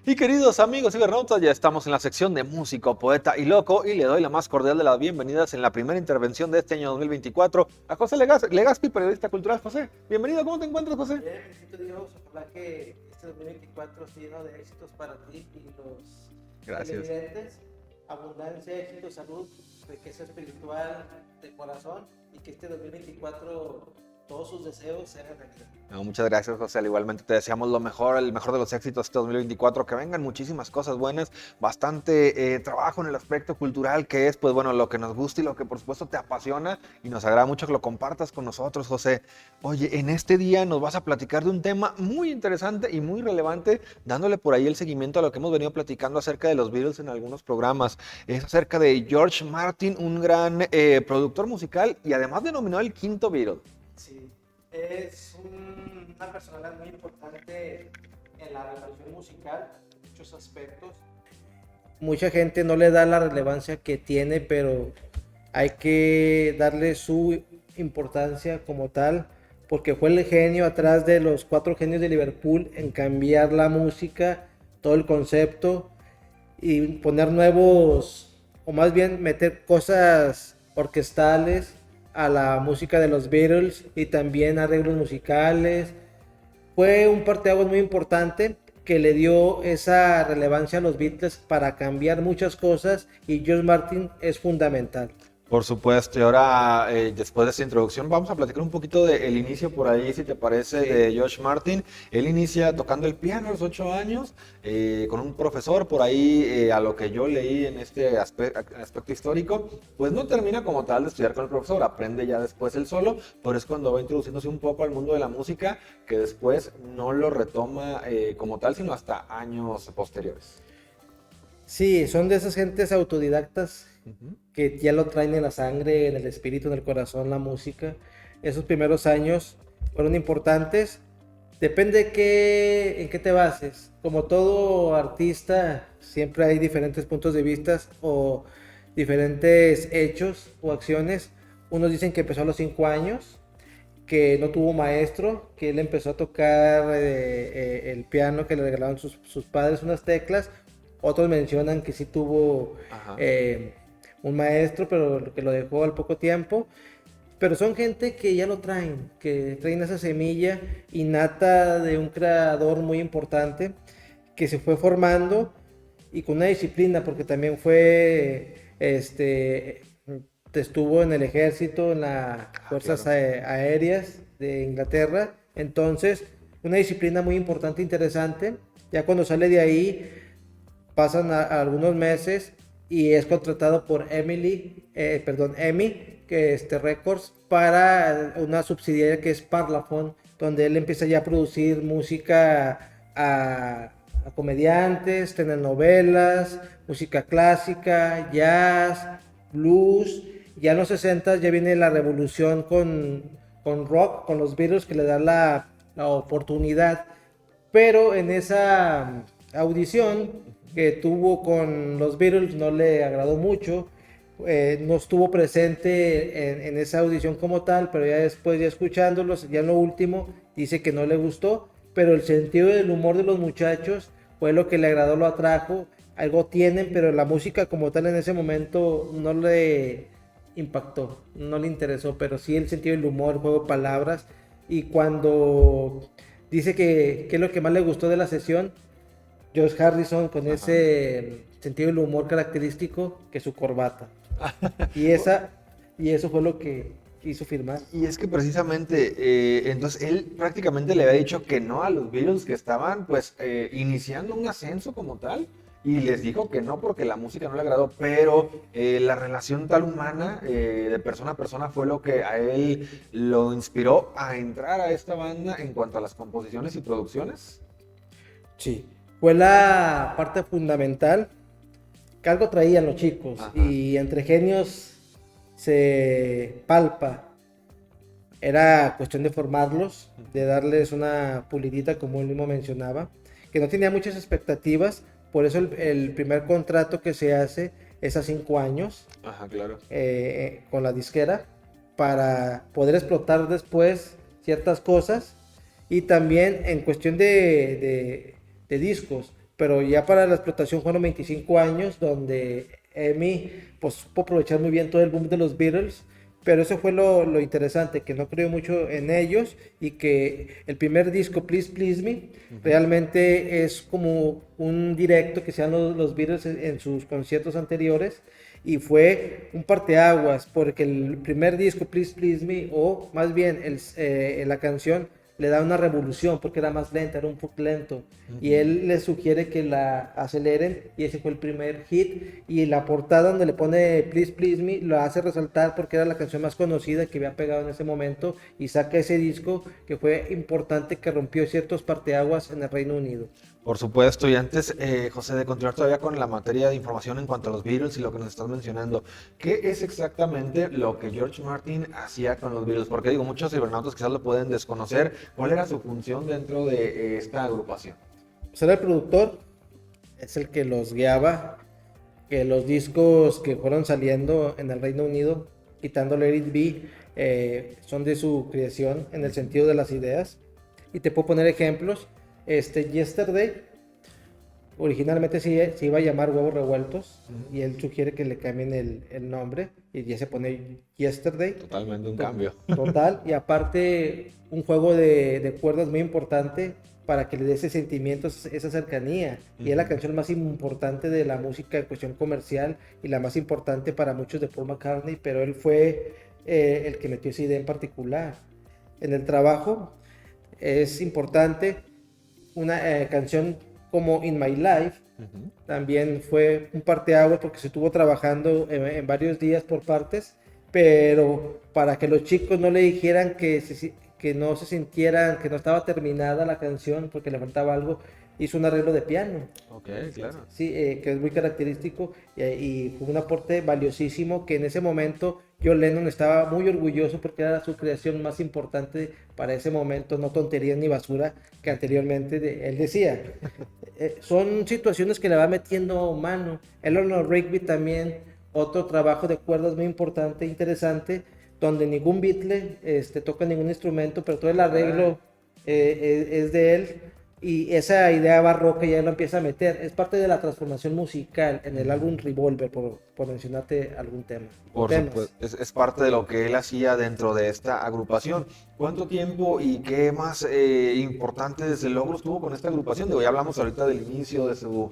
Y queridos amigos cibernautas, ya estamos en la sección de músico, poeta y loco y le doy la más cordial de las bienvenidas en la primera intervención de este año 2024 a José Legaspi, periodista cultural. José, bienvenido, ¿cómo te encuentras, José? Bien, bendito Dios, ojalá que este 2024 esté lleno de éxitos para ti y los Gracias. televidentes, abundancia, éxito, salud, riqueza espiritual de corazón y que este 2024 todos sus deseos se hagan realidad. No, muchas gracias, José. Igualmente te deseamos lo mejor, el mejor de los éxitos este 2024, que vengan muchísimas cosas buenas, bastante trabajo en el aspecto cultural, que es, pues bueno, lo que nos gusta y lo que por supuesto te apasiona y nos agrada mucho que lo compartas con nosotros, José. Oye, en este día nos vas a platicar de un tema muy interesante y muy relevante, dándole por ahí el seguimiento a lo que hemos venido platicando acerca de los Beatles en algunos programas. Es acerca de George Martin, un gran productor musical y además denominado el quinto Beatle. Sí, es una personalidad muy importante en la revolución musical, en muchos aspectos. Mucha gente no le da la relevancia que tiene, pero hay que darle su importancia como tal, porque fue el genio atrás de los cuatro genios de Liverpool en cambiar la música, todo el concepto y poner nuevos, o más bien meter cosas orquestales a la música de los Beatles y también arreglos musicales. Fue un parteaguas muy importante que le dio esa relevancia a los Beatles para cambiar muchas cosas y George Martin es fundamental. Por supuesto, y ahora después de esta introducción vamos a platicar un poquito del inicio por ahí, si te parece, de George Martin. Él inicia tocando el piano a los 8 años, con un profesor por ahí, a lo que yo leí en este aspecto histórico, pues no termina como tal de estudiar con el profesor, aprende ya después él solo, pero es cuando va introduciéndose un poco al mundo de la música, que después no lo retoma como tal, sino hasta años posteriores. Sí, son de esas gentes autodidactas que ya lo traen en la sangre, en el espíritu, en el corazón, la música. Esos primeros años fueron importantes. Depende en qué te bases. Como todo artista, siempre hay diferentes puntos de vista o diferentes hechos o acciones. Unos dicen que empezó a los 5 años, que no tuvo maestro, que él empezó a tocar el piano que le regalaron sus padres, unas teclas. Otros mencionan que sí tuvo un maestro, pero que lo dejó al poco tiempo. Pero son gente que ya lo traen, que traen esa semilla innata de un creador muy importante que se fue formando y con una disciplina, porque también estuvo en el ejército, en las fuerzas Claro. aéreas de Inglaterra. Entonces, una disciplina muy importante, interesante. Ya cuando sale de ahí, pasan a algunos meses y es contratado por EMI, que Records, para una subsidiaria que es Parlophone, donde él empieza ya a producir música a comediantes, telenovelas, música clásica, jazz, blues. Ya en los 60 ya viene la revolución con rock, con los Beatles, que le da la oportunidad. Pero en esa audición que tuvo con los Beatles no le agradó mucho, no estuvo presente en esa audición como tal, pero ya después, ya escuchándolos, ya en lo último, dice que no le gustó, pero el sentido del humor de los muchachos fue lo que le agradó, lo atrajo. Algo tienen, pero la música como tal en ese momento no le impactó, no le interesó, pero sí el sentido del humor, el juego de palabras. Y cuando dice que es lo que más le gustó de la sesión, George Harrison con Ajá. ese sentido del humor característico, que su corbata. Y esa y eso fue lo que hizo firmar. Y es que precisamente, entonces él prácticamente le había dicho que no a los Beatles que estaban pues iniciando un ascenso como tal y les dijo que no porque la música no le agradó, pero la relación tal humana de persona a persona fue lo que a él lo inspiró a entrar a esta banda en cuanto a las composiciones y producciones. Sí, fue la parte fundamental que algo traían los chicos Ajá. y entre genios se palpa. Era cuestión de formarlos, de darles una pulidita, como él mismo mencionaba, que no tenía muchas expectativas. Por eso el primer contrato que se hace es a 5 años Ajá, claro. con la disquera, para poder explotar después ciertas cosas. Y también en cuestión de discos, pero ya para la explotación fueron 25 años donde EMI pues supo aprovechar muy bien todo el boom de los Beatles, pero eso fue lo interesante, que no creo mucho en ellos y que el primer disco, Please Please Me, realmente es como un directo que se dan los Beatles en sus conciertos anteriores y fue un parteaguas porque el primer disco, Please Please Me, o más bien la canción le da una revolución porque era más lenta, era un poco lento. Y él le sugiere que la aceleren y ese fue el primer hit. Y la portada donde le pone Please Please Me lo hace resaltar porque era la canción más conocida que había pegado en ese momento y saca ese disco que fue importante, que rompió ciertos parteaguas en el Reino Unido. Por supuesto, y antes, José, de continuar todavía con la materia de información en cuanto a los Beatles y lo que nos estás mencionando, ¿qué es exactamente lo que George Martin hacía con los Beatles? Porque digo, muchos cibernautas quizás lo pueden desconocer. ¿Cuál era su función dentro de esta agrupación? Pues era el productor, es el que los guiaba, que los discos que fueron saliendo en el Reino Unido, quitando Let It Be, son de su creación en el sentido de las ideas. Y te puedo poner ejemplos. Yesterday, originalmente se iba a llamar Huevos Revueltos, y él sugiere que le cambien el nombre, y ya se pone Yesterday. Totalmente un cambio. Total, y aparte un juego de cuerdas muy importante para que le dé ese sentimiento, esa cercanía. Y es la canción más importante de la música en cuestión comercial y la más importante para muchos de Paul McCartney, pero él fue el que metió esa idea en particular. En el trabajo es importante una canción como In My Life, también fue un parteaguas porque se estuvo trabajando en varios días por partes, pero para que los chicos no le dijeran que no se sintieran, que no estaba terminada la canción porque le faltaba algo, hizo un arreglo de piano. Ok, claro. Sí, que es muy característico y fue un aporte valiosísimo que en ese momento John Lennon estaba muy orgulloso porque era su creación más importante para ese momento, no tonterías ni basura que anteriormente él decía. Son situaciones que le va metiendo mano. Eleanor Rigby también, otro trabajo de cuerdas muy importante, interesante, donde ningún Beatle toca ningún instrumento, pero todo el arreglo es de él. Y esa idea barroca ya lo empieza a meter. Es parte de la transformación musical en el álbum Revolver, por mencionarte algún tema. Por supuesto, es parte de lo que él hacía dentro de esta agrupación. ¿Cuánto tiempo y qué más importantes logros tuvo con esta agrupación? Digo, ya hablamos ahorita del inicio de sus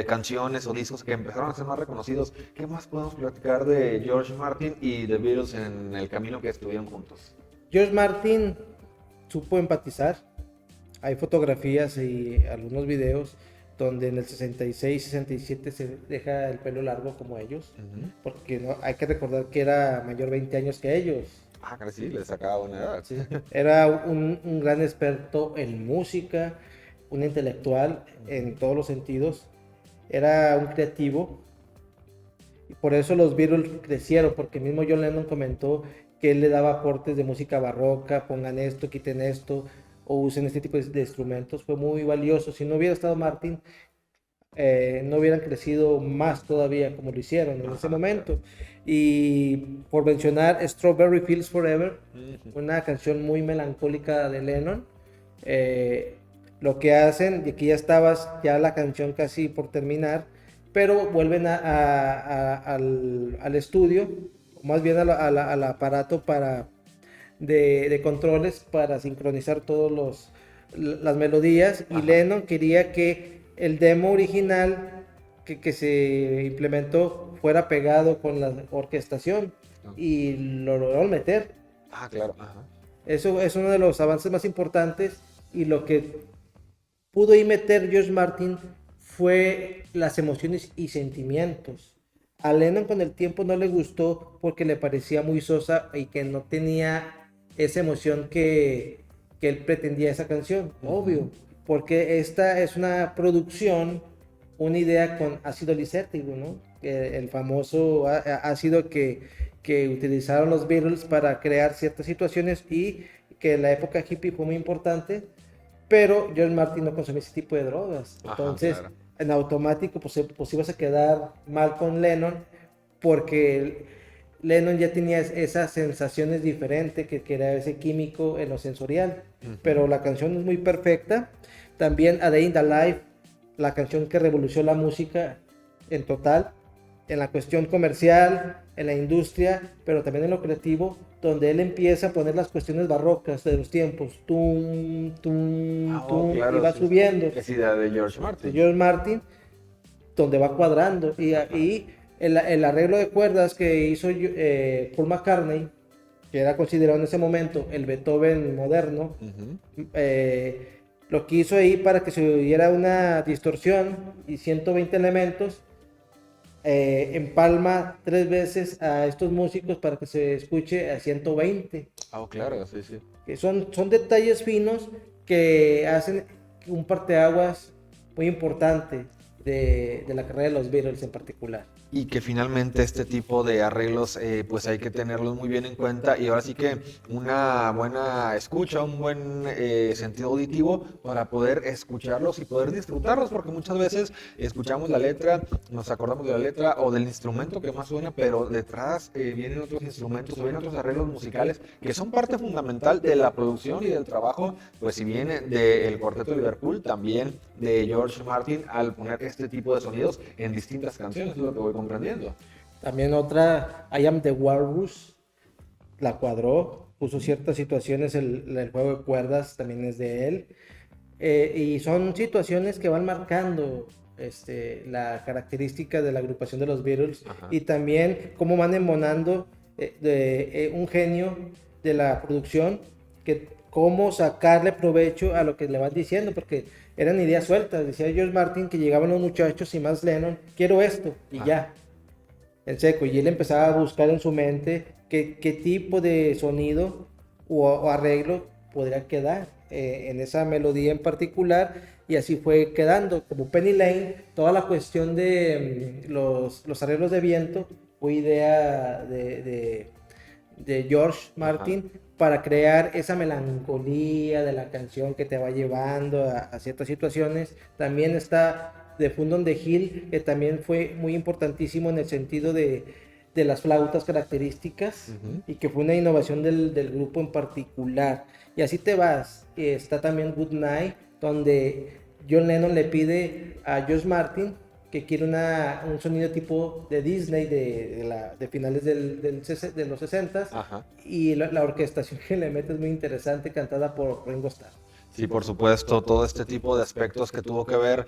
canciones o discos que empezaron a ser más reconocidos. ¿Qué más podemos platicar de George Martin y The Beatles en el camino que estuvieron juntos? George Martin supo empatizar. Hay fotografías y algunos videos donde en el 66, 67 se deja el pelo largo como ellos, porque no, hay que recordar que era mayor 20 años que ellos. Ah, claro, sí, le sacaba una edad. Sí. Era un gran experto en música, un intelectual en todos los sentidos, era un creativo, y por eso los Beatles crecieron, porque mismo John Lennon comentó que él le daba aportes de música barroca, pongan esto, quiten esto, o usen este tipo de instrumentos. Fue muy valioso. Si no hubiera estado Martin, no hubieran crecido más todavía como lo hicieron en ese momento. Y por mencionar Strawberry Fields Forever, una canción muy melancólica de Lennon, lo que hacen, y aquí ya estabas, ya la canción casi por terminar, pero vuelven al estudio, más bien al aparato de controles para sincronizar todas las melodías. Y Lennon quería que el demo original que se implementó fuera pegado con la orquestación y lo lograron meter. Ah, claro. Ajá. Eso es uno de los avances más importantes, y lo que pudo ahí meter George Martin fue las emociones y sentimientos. A Lennon con el tiempo no le gustó porque le parecía muy sosa y que no tenía esa emoción que él pretendía esa canción, obvio, porque esta es una producción, una idea con ácido lisérgico, ¿no? El famoso ácido que utilizaron los Beatles para crear ciertas situaciones y que en la época hippie fue muy importante, pero George Martin no consumía ese tipo de drogas. Entonces, claro, en automático, pues ibas a quedar mal con Lennon, porque Lennon ya tenía esas sensaciones diferentes, que era ese químico en lo sensorial. Pero la canción es muy perfecta. También A Day in the Life la canción que revolucionó la música en total, en la cuestión comercial, en la industria, pero también en lo creativo, donde él empieza a poner las cuestiones barrocas de los tiempos, tum, tum, tum, y Claro, va sí. subiendo. Es idea de George De Martin. George Martin, donde va cuadrando. Y el arreglo de cuerdas que hizo Paul McCartney, que era considerado en ese momento el Beethoven moderno, lo que hizo ahí para que se oyera una distorsión y 120 elementos, empalma 3 veces a estos músicos para que se escuche a 120. Claro, sí, sí. Que son detalles finos que hacen un parteaguas muy importante de la carrera de los Beatles en particular. Y que finalmente este tipo de arreglos pues hay que tenerlos muy bien en cuenta y ahora sí que una buena escucha, un buen sentido auditivo para poder escucharlos y poder disfrutarlos, porque muchas veces escuchamos la letra, nos acordamos de la letra o del instrumento que más suena, pero detrás vienen otros instrumentos o vienen otros arreglos musicales que son parte fundamental de la producción y del trabajo, pues si viene del Cuarteto de Liverpool, también de George Martin al poner este tipo de sonidos en distintas canciones, es lo que voy comprendiendo. También otra, I Am the Walrus, la cuadró, puso ciertas situaciones, el juego de cuerdas también es de él, y son situaciones que van marcando la característica de la agrupación de los Beatles. Ajá. Y también cómo van embonando un genio de la producción, que cómo sacarle provecho a lo que le van diciendo, porque eran ideas sueltas. Decía George Martin que llegaban los muchachos y más Lennon, quiero esto, y ya, en seco. Y él empezaba a buscar en su mente qué tipo de sonido o arreglo podría quedar en esa melodía en particular, y así fue quedando. Como Penny Lane, toda la cuestión de los arreglos de viento fue idea de George Martin. Ajá. Para crear esa melancolía de la canción que te va llevando a ciertas situaciones. También está The Fun on the Hill, que también fue muy importantísimo en el sentido de las flautas características, y que fue una innovación del grupo en particular. Y así te vas. Está también Good Night, donde John Lennon le pide a George Martin que quiere un sonido tipo de Disney de finales de los 60s. Ajá. Y la orquestación que le mete es muy interesante, cantada por Ringo Starr. Sí, por supuesto, todo este tipo de aspectos que tuvo que ver,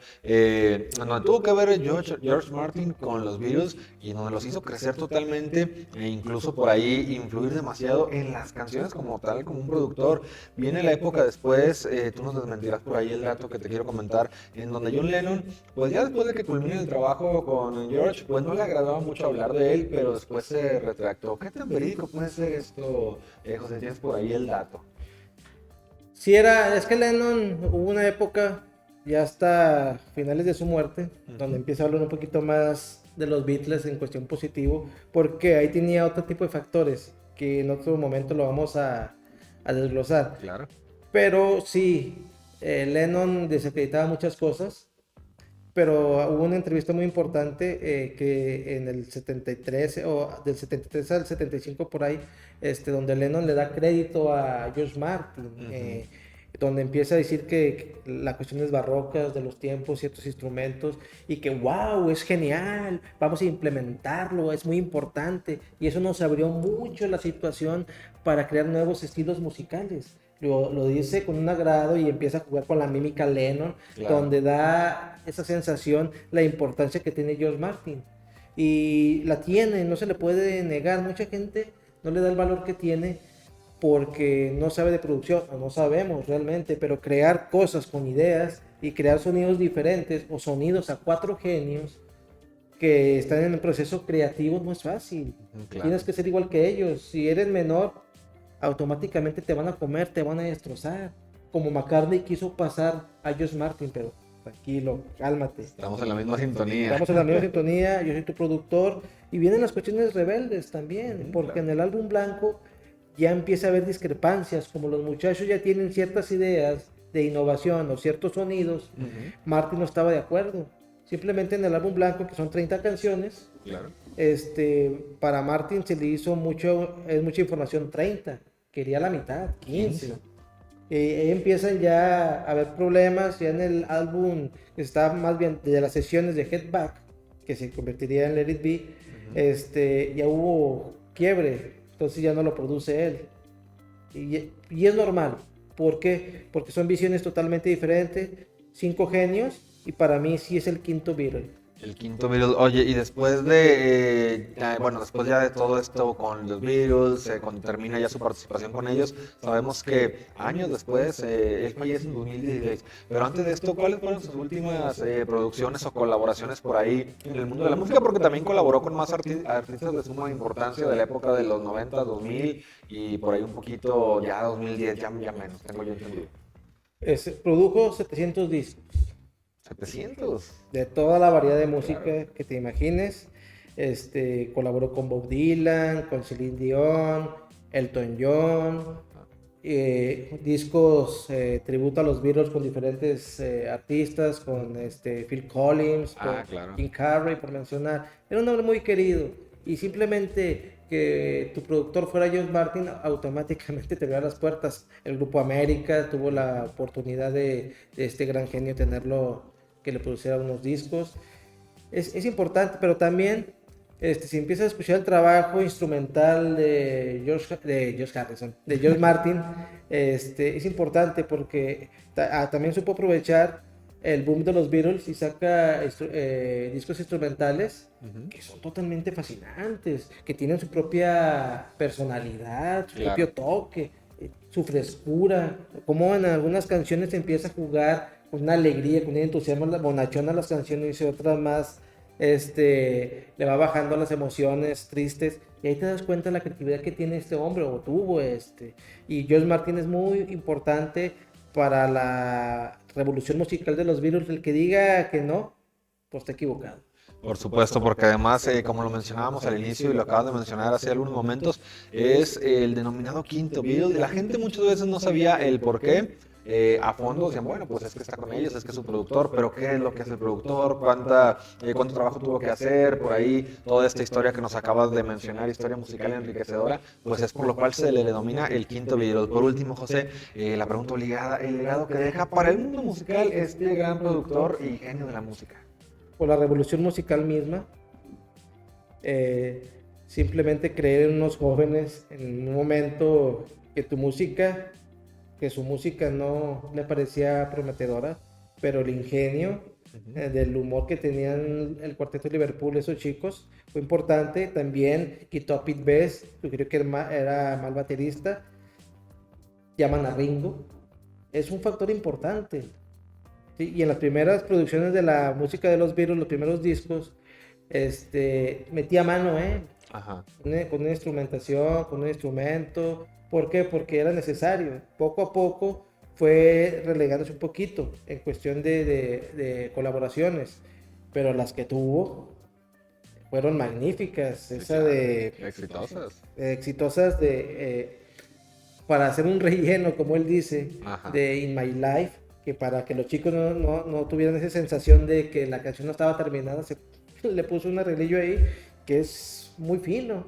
donde tuvo que ver George Martin con los Beatles y donde los hizo crecer totalmente e incluso por ahí influir demasiado en las canciones como tal, como un productor. Viene la época después, tú nos desmentirás por ahí el dato que te quiero comentar, en donde John Lennon, pues ya después de que culmina el trabajo con George, pues no le agradaba mucho hablar de él, pero después se retractó. ¿Qué tan verídico puede ser esto, José? ¿Tienes por ahí el dato? Sí, es que Lennon hubo una época, ya hasta finales de su muerte, donde empieza a hablar un poquito más de los Beatles en cuestión positivo, porque ahí tenía otro tipo de factores que en otro momento lo vamos a desglosar. Claro. Pero sí, Lennon desacreditaba muchas cosas, pero hubo una entrevista muy importante que en el 73, o del 73 al 75 por ahí, donde Lennon le da crédito a George Martin, donde empieza a decir que las cuestiones barrocas de los tiempos, ciertos instrumentos, y que wow, es genial, vamos a implementarlo, es muy importante, y eso nos abrió mucho la situación para crear nuevos estilos musicales. Lo dice con un agrado y empieza a jugar con la mímica Lennon, claro, donde da esa sensación, la importancia que tiene George Martin. Y la tiene, no se le puede negar. Mucha gente no le da el valor que tiene porque no sabe de producción, o no sabemos realmente, pero crear cosas con ideas y crear sonidos diferentes o sonidos a 4 genios que están en el proceso creativo no es fácil. Claro. Tienes que ser igual que ellos. Si eres menor, automáticamente te van a comer, te van a destrozar. Como McCartney quiso pasar a George Martin, pero tranquilo, cálmate. Estamos en la misma sintonía. Estamos en la misma sintonía, yo soy tu productor. Y vienen las cuestiones rebeldes también, porque claro, en el álbum blanco ya empieza a haber discrepancias, como los muchachos ya tienen ciertas ideas de innovación o ciertos sonidos, Martin no estaba de acuerdo. Simplemente en el álbum blanco, que son 30 canciones, claro, para Martin se le hizo mucha información, 30, quería la mitad, 15. Ahí empiezan ya a haber problemas, ya en el álbum que está más bien de las sesiones de Head Back, que se convertiría en Let It Be, Ujú. ya hubo quiebre, entonces ya no lo produce él. Y es normal. ¿Por qué? Porque son visiones totalmente diferentes, cinco genios, y para mí sí es el quinto Beatle. El quinto Beatles. Oye, y después de, bueno, después ya de todo esto con los Beatles, cuando termina ya su participación con ellos, sabemos que años después, él fallece en 2016. Pero antes de esto, ¿cuáles fueron sus últimas producciones o colaboraciones por ahí en el mundo de la música? Porque también colaboró con más artistas de suma importancia de la época de los 90, 2000 y por ahí un poquito ya 2010, ya menos, tengo yo entendido. Produjo 700 discos 700. de toda la variedad de Claro. música que te imagines. Colaboró con Bob Dylan, con Celine Dion, Elton John, discos tributo a los Beatles con diferentes artistas, con Phil Collins, con Ah, claro. Jim Carrey, por mencionar. Era un hombre muy querido y simplemente que tu productor fuera George Martin automáticamente te abrió las puertas. El Grupo América tuvo la oportunidad de este gran genio tenerlo, que le produciera unos discos. Es importante, pero también si empiezas a escuchar el trabajo instrumental de George Harrison, de George Martin, es importante porque también supo aprovechar el boom de los Beatles y saca discos instrumentales Ujú. que son totalmente fascinantes, que tienen su propia personalidad, su propio Claro. toque, su frescura, como en algunas canciones empieza a jugar con una alegría, con un entusiasmo bonachón a las canciones y otras más, le va bajando las emociones tristes y ahí te das cuenta de la creatividad que tiene este hombre o tuvo y George Martin es muy importante para la revolución musical de los Beatles. El que diga que no, pues está equivocado. Por supuesto, porque además, como lo mencionábamos al inicio y lo acabas de mencionar hace algunos momentos, es el denominado quinto Beatle. La gente muchas veces no sabía el por qué. A fondo decían, bueno, pues es que está con ellos, es que es su productor, pero ¿qué es lo que hace el productor? ¿Cuánto trabajo tuvo que hacer? Por ahí, toda esta historia que nos acabas de mencionar, historia musical enriquecedora, pues es por lo cual se le denomina el quinto Beatle. Por último, José, la pregunta obligada, el legado que deja para el mundo musical este gran productor y genio de la música. Por la revolución musical misma, simplemente creer en unos jóvenes en un momento que que su música no le parecía prometedora, pero el ingenio Ujú. del humor que tenían el cuarteto de Liverpool, esos chicos, fue importante. También quitó a Pete Best, yo creo que era mal baterista, llaman a Ringo, es un factor importante. ¿Sí? Y en las primeras producciones de la música de los Beatles, los primeros discos, metía mano, Ajá. con una instrumentación, con un instrumento. ¿Por qué? Porque era necesario. Poco a poco fue relegándose un poquito en cuestión de colaboraciones, pero las que tuvo fueron magníficas. Sí, Esa claro. de Exitosas. exitosas para hacer un relleno, como él dice, Ajá. de In My Life, que para que los chicos no tuvieran esa sensación de que la canción no estaba terminada, se le puso un arreglillo ahí que es muy fino.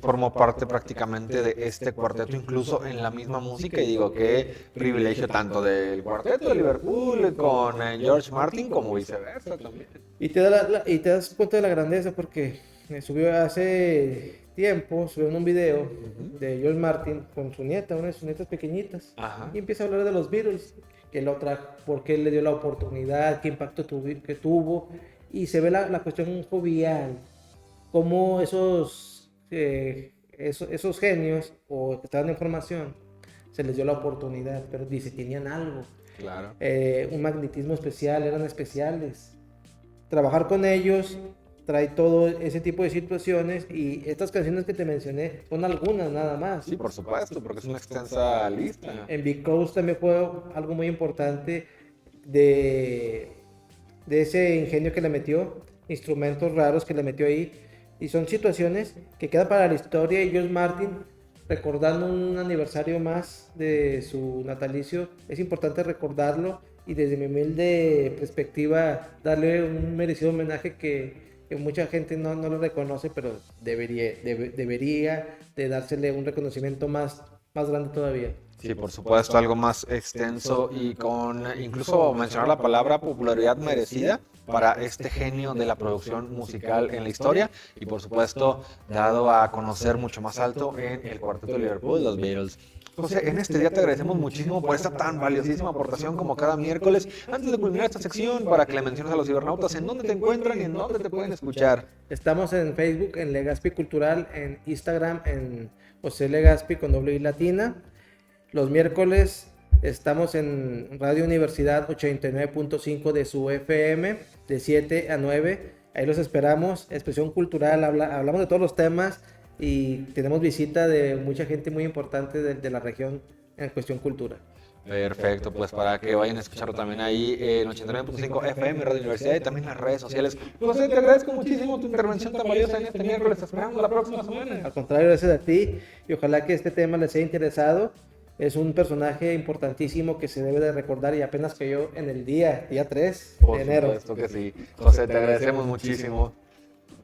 Formó parte prácticamente de este cuarteto, incluso en la misma música, y digo, qué privilegio tanto del cuarteto de Liverpool con George Martin como viceversa también. Y y te das cuenta de la grandeza porque subió hace tiempo, subió un video Ujú. de George Martin con su nieta, una de sus nietas pequeñitas, Ajá. y empieza a hablar de los Beatles, que lo trajo, por qué le dio la oportunidad, qué impacto que tuvo, y se ve la cuestión jovial, cómo esos genios o que estaban en formación se les dio la oportunidad, pero dice, tenían algo, Claro. un magnetismo especial, eran especiales. Trabajar con ellos trae todo ese tipo de situaciones y estas canciones que te mencioné son algunas nada más. Sí, por supuesto, porque es una extensa lista. En Because también fue algo muy importante de, de ese ingenio que le metió, instrumentos raros que le metió ahí. Y son situaciones que quedan para la historia y George Martin, recordando un aniversario más de su natalicio, es importante recordarlo y desde mi humilde perspectiva darle un merecido homenaje que mucha gente no lo reconoce, pero debería de dársele un reconocimiento más grande todavía. Sí, por supuesto, algo más extenso y con incluso mencionar la palabra popularidad merecida para este genio de la producción musical en la historia y por supuesto dado a conocer mucho más alto en el Cuarteto de Liverpool, los Beatles. José, en este día te agradecemos muchísimo por esta tan valiosísima aportación como cada miércoles. Antes de culminar esta sección, para que le menciones a los cibernautas en dónde te encuentran y en dónde te pueden escuchar. Estamos en Facebook, en Legaspi Cultural, en Instagram, en José Legaspi con doble I latina. Los miércoles estamos en Radio Universidad 89.5 de su FM, de 7 a 9. Ahí los esperamos. Expresión Cultural, hablamos de todos los temas y tenemos visita de mucha gente muy importante de la región en cuestión cultura. Perfecto, pues para que vayan a escucharlo también ahí en 89.5 FM, Radio Universidad y también en las redes sociales. José, te agradezco muchísimo tu intervención tan valiosa en este miércoles. Te esperamos la próxima semana. Al contrario, gracias a ti y ojalá que este tema les haya interesado. Es un personaje importantísimo que se debe de recordar y apenas cayó en el día 3 de enero. Por supuesto que sí. José, te agradecemos muchísimo.